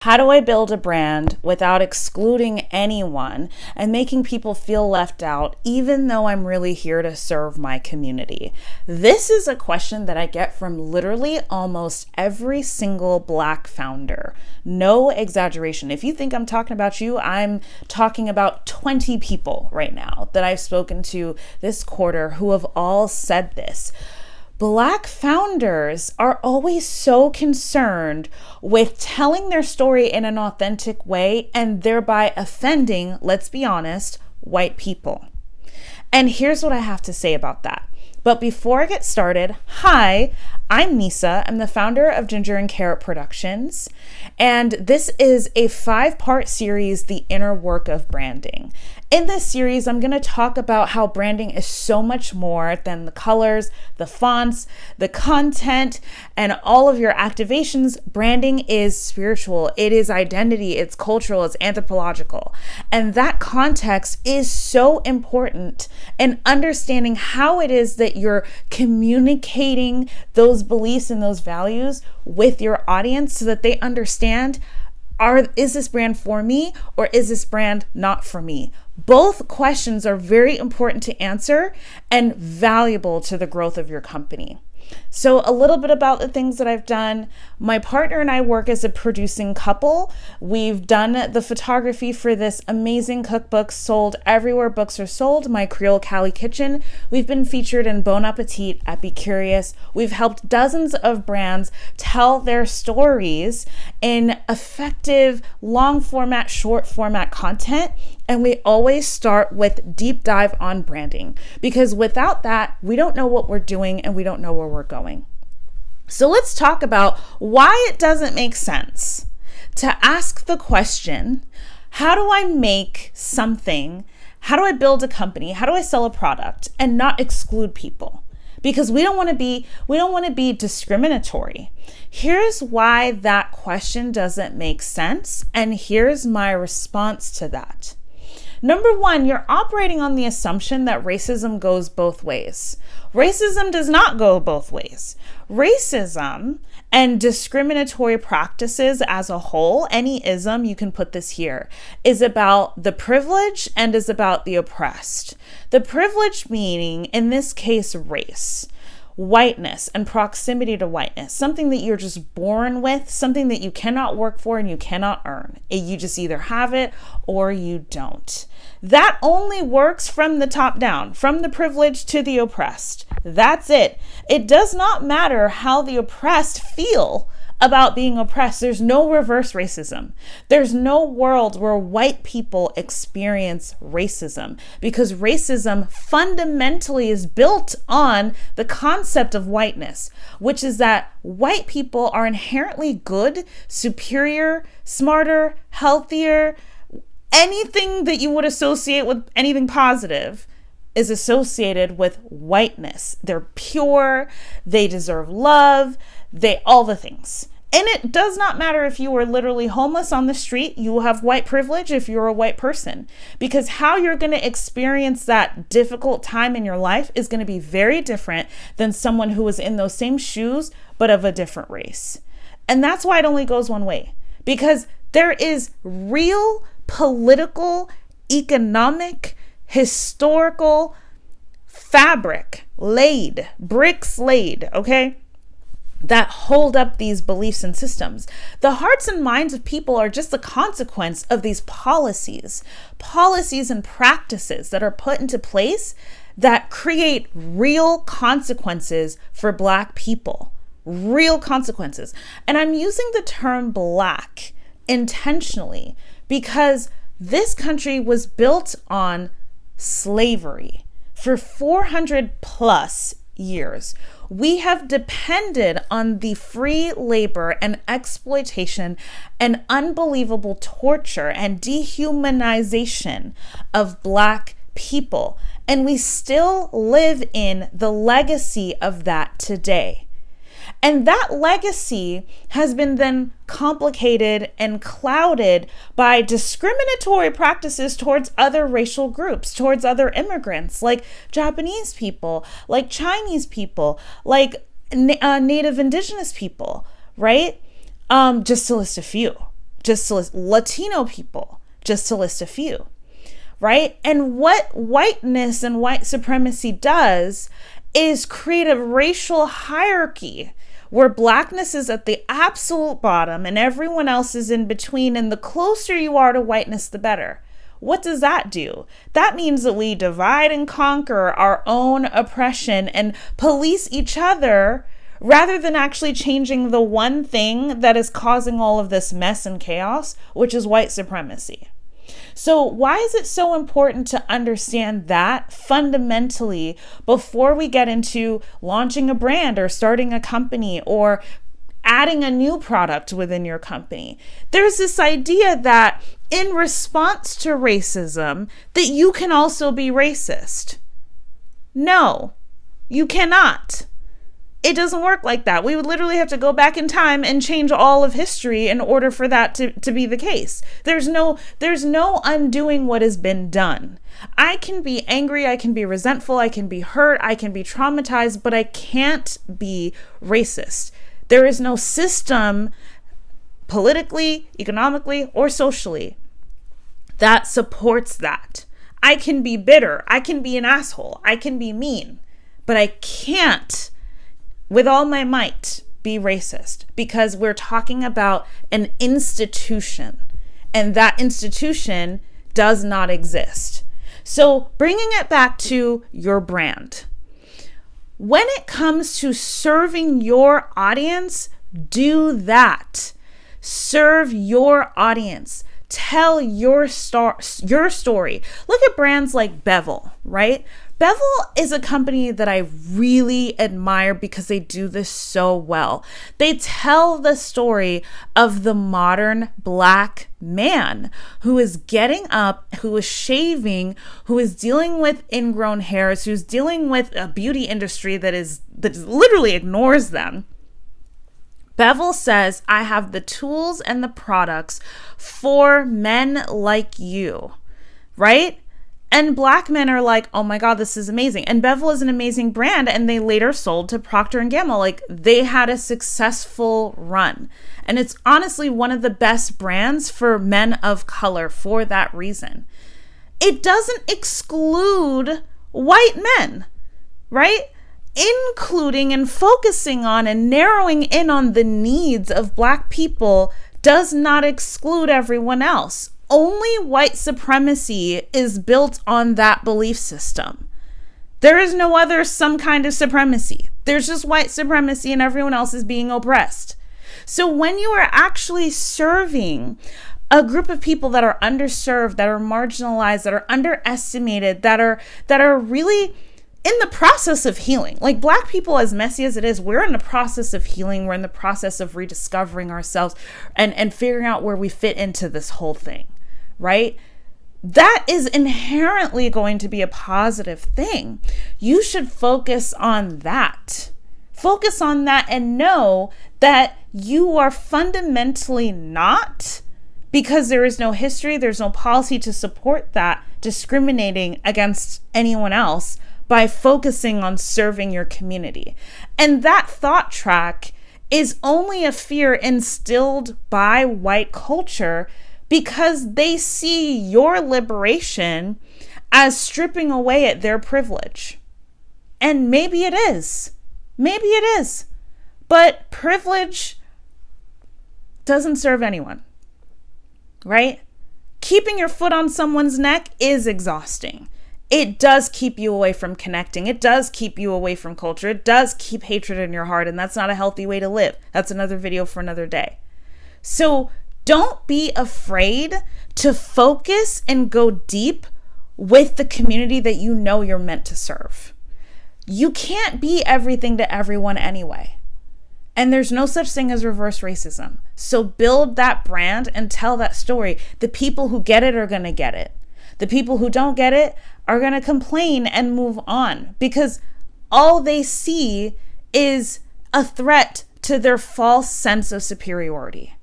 How do I build a brand without excluding anyone and making people feel left out, even though I'm really here to serve my community? This is a question that I get from literally almost every single Black founder. No exaggeration. If you think I'm talking about you, I'm talking about 20 people right now that I've spoken to this quarter who have all said this. Black founders are always so concerned with telling their story in an authentic way and thereby offending, let's be honest, white people. And here's what I have to say about that. But before I get started, hi, I'm Neysa. I'm the founder of Ginger and Carrot Productions. And this is a 5-part series, The Inner Work of Branding. In this series, I'm going to talk about how branding is so much more than the colors, the fonts, the content, and all of your activations. Branding is spiritual. It is identity. It's cultural. It's anthropological. And that context is so important in understanding how it is that you're communicating those beliefs and those values with your audience so that they understand, is this brand for me or is this brand not for me? Both questions are very important to answer and valuable to the growth of your company. So a little bit about the things that I've done. My partner and I work as a producing couple. We've done the photography for this amazing cookbook sold everywhere books are sold, My Creole Cali Kitchen. We've been featured in Bon Appetit, Epicurious. We've helped dozens of brands tell their stories in effective long format, short format content. And we always start with deep dive on branding, because without that, we don't know what we're doing and we don't know where we're going. So let's talk about why it doesn't make sense to ask the question, how do I make something? How do I build a company? How do I sell a product and not exclude people? Because we don't want to be discriminatory. Here's why that question doesn't make sense, and here's my response to that. Number one, you're operating on the assumption that racism goes both ways. Racism does not go both ways. Racism and discriminatory practices as a whole, any ism, you can put this here, is about the privileged and is about the oppressed. The privileged meaning, in this case, race. Whiteness and proximity to whiteness, something that you're just born with, something that you cannot work for and you cannot earn. You just either have it or you don't. That only works from the top down, from the privileged to the oppressed. That's it. It does not matter how the oppressed feel about being oppressed. There's no reverse racism. There's no world where white people experience racism, because racism fundamentally is built on the concept of whiteness, which is that white people are inherently good, superior, smarter, healthier. Anything that you would associate with anything positive is associated with whiteness. They're pure, they deserve love, all the things. And it does not matter if you are literally homeless on the street, you will have white privilege if you're a white person, because how you're going to experience that difficult time in your life is going to be very different than someone who is in those same shoes, but of a different race. And that's why it only goes one way, because there is real political, economic, historical fabric laid, bricks laid, okay, that hold up these beliefs and systems. The hearts and minds of people are just the consequence of these policies and practices that are put into place that create real consequences for Black people, real consequences. And I'm using the term Black intentionally because this country was built on slavery for 400 plus years. We have depended on the free labor and exploitation and unbelievable torture and dehumanization of Black people. And we still live in the legacy of that today. And that legacy has been then complicated and clouded by discriminatory practices towards other racial groups, towards other immigrants, like Japanese people, like Chinese people, like Native Indigenous people, right? Just to list a few. just to list Latino people, just to list a few, right? And what whiteness and white supremacy does is create a racial hierarchy where blackness is at the absolute bottom and everyone else is in between. And the closer you are to whiteness, the better. What does that do? That means that we divide and conquer our own oppression and police each other rather than actually changing the one thing that is causing all of this mess and chaos, which is white supremacy. So why is it so important to understand that fundamentally before we get into launching a brand or starting a company or adding a new product within your company? There's this idea that in response to racism, that you can also be racist. No, you cannot. It doesn't work like that. We would literally have to go back in time and change all of history in order for that to be the case. There's no undoing what has been done. I can be angry, I can be resentful, I can be hurt, I can be traumatized, but I can't be racist. There is no system politically, economically, or socially that supports that. I can be bitter, I can be an asshole, I can be mean, but I can't with all my might be racist, because we're talking about an institution and that institution does not exist. So bringing it back to your brand, when it comes to serving your audience, do that. Serve your audience. Tell your story. Look at brands like Bevel, right? Bevel is a company that I really admire because they do this so well. They tell the story of the modern Black man who is getting up, who is shaving, who is dealing with ingrown hairs, who's dealing with a beauty industry that literally ignores them. Bevel says, I have the tools and the products for men like you, right? And Black men are like, oh my God, this is amazing. And Bevel is an amazing brand. And they later sold to Procter & Gamble. Like, they had a successful run. And it's honestly one of the best brands for men of color for that reason. It doesn't exclude white men, right? Including and focusing on and narrowing in on the needs of Black people does not exclude everyone else. Only white supremacy is built on that belief system. There is no other some kind of supremacy. There's just white supremacy and everyone else is being oppressed. So when you are actually serving a group of people that are underserved, that are marginalized, that are underestimated, that are really in the process of healing. Like, Black people, as messy as it is, we're in the process of healing. We're in the process of rediscovering ourselves and figuring out where we fit into this whole thing, right? That is inherently going to be a positive thing. You should focus on that. Focus on that and know that you are fundamentally not, because there is no history, there's no policy to support that, discriminating against anyone else, by focusing on serving your community. And that thought track is only a fear instilled by white culture because they see your liberation as stripping away at their privilege. And maybe it is. Maybe it is. But privilege doesn't serve anyone, right? Keeping your foot on someone's neck is exhausting. It does keep you away from connecting. It does keep you away from culture. It does keep hatred in your heart, and that's not a healthy way to live. That's another video for another day. So don't be afraid to focus and go deep with the community that you know you're meant to serve. You can't be everything to everyone anyway. And there's no such thing as reverse racism. So build that brand and tell that story. The people who get it are going to get it. The people who don't get it are going to complain and move on, because all they see is a threat to their false sense of superiority.